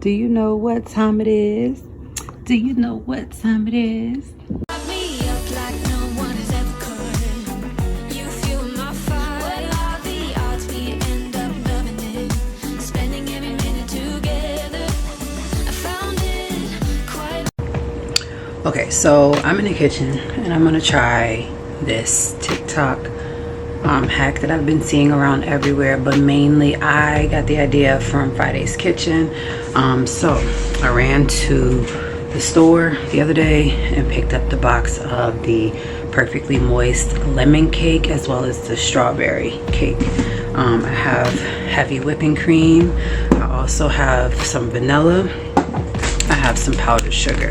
Do you know what time it is? Do you know what time it is? Okay, so I'm in the kitchen and I'm gonna try this TikTok hack that I've been seeing around everywhere, but mainly I got the idea from Friday's Kitchen. So I ran to the store the other day and picked up the box of the perfectly moist lemon cake as well as the strawberry cake. I have heavy whipping cream. I also have some vanilla. I have some powdered sugar.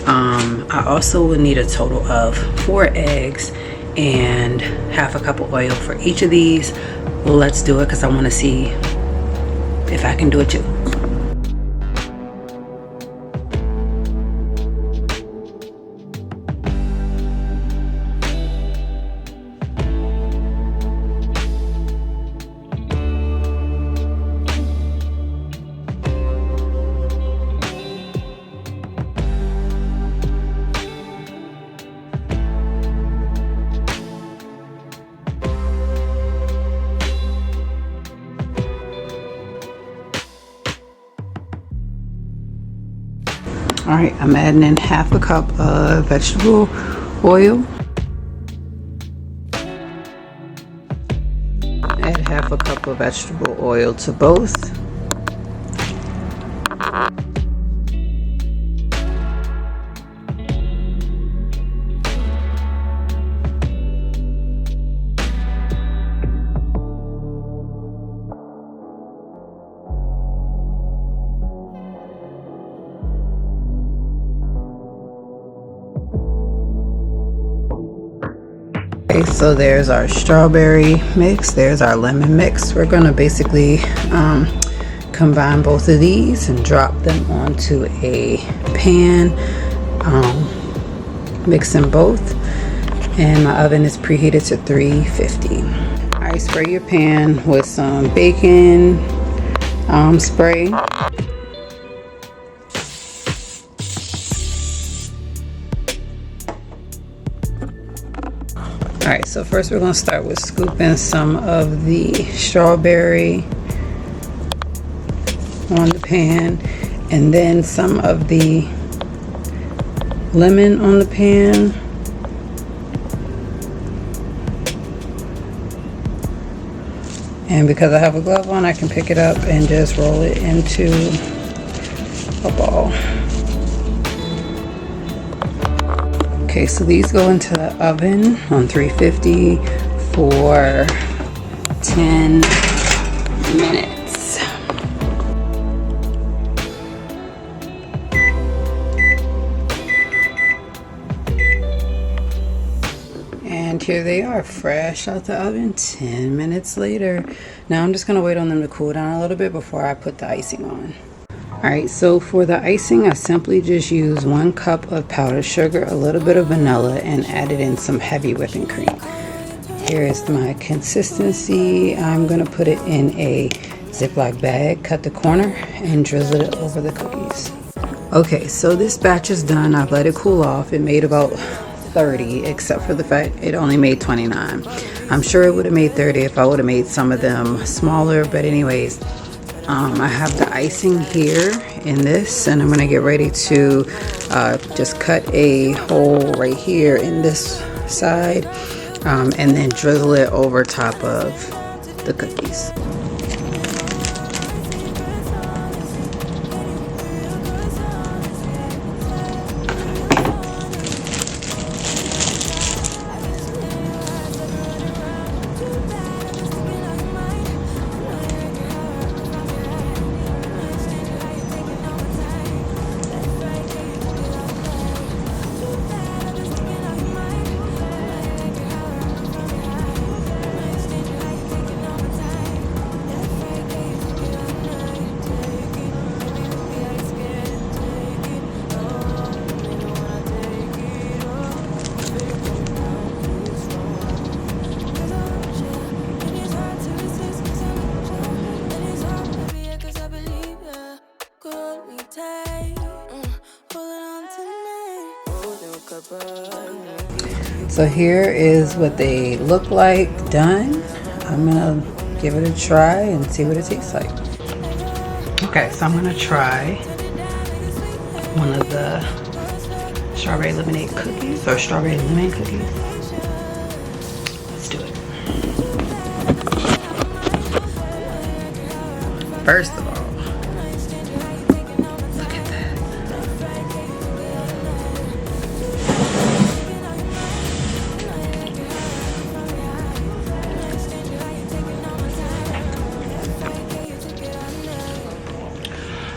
I also would need a total of 4 eggs and half a cup of oil for each of these. Let's do it because I want to see if I can do it too. All right, I'm adding in half a cup of vegetable oil. Add half a cup of vegetable oil to both. Okay, so there's our strawberry mix, there's our lemon mix. We're gonna basically combine both of these and drop them onto a pan, mix them both, and my oven is preheated to 350. All right, spray your pan with some bacon spray. Alright, so first we're going to start with scooping some of the strawberry on the pan and then some of the lemon on the pan. And because I have a glove on, I can pick it up and just roll it into a ball. Okay, so these go into the oven on 350 for 10 minutes. And here they are, fresh out the oven 10 minutes later. Now I'm just gonna wait on them to cool down a little bit before I put the icing on. Alright, so for the icing, I simply just use 1 cup of powdered sugar, a little bit of vanilla, and added in some heavy whipping cream. Here is my consistency. I'm going to put it in a Ziploc bag, cut the corner, and drizzle it over the cookies. Okay, so this batch is done. I've let it cool off. It made about 30, except for the fact it only made 29. I'm sure it would have made 30 if I would have made some of them smaller, but anyways, I have the icing here in this, and I'm going to get ready to just cut a hole right here in this side, and then drizzle it over top of the cookies. So here is what they look like done. I'm gonna give it a try and see what it tastes like. Okay, so I'm gonna try one of the strawberry lemonade cookies or strawberry lemon cookies. Let's do it. First of all, look at that.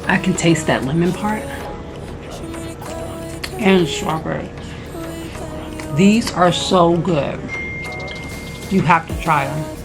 I can taste that lemon part and strawberry. These are so good. You have to try them.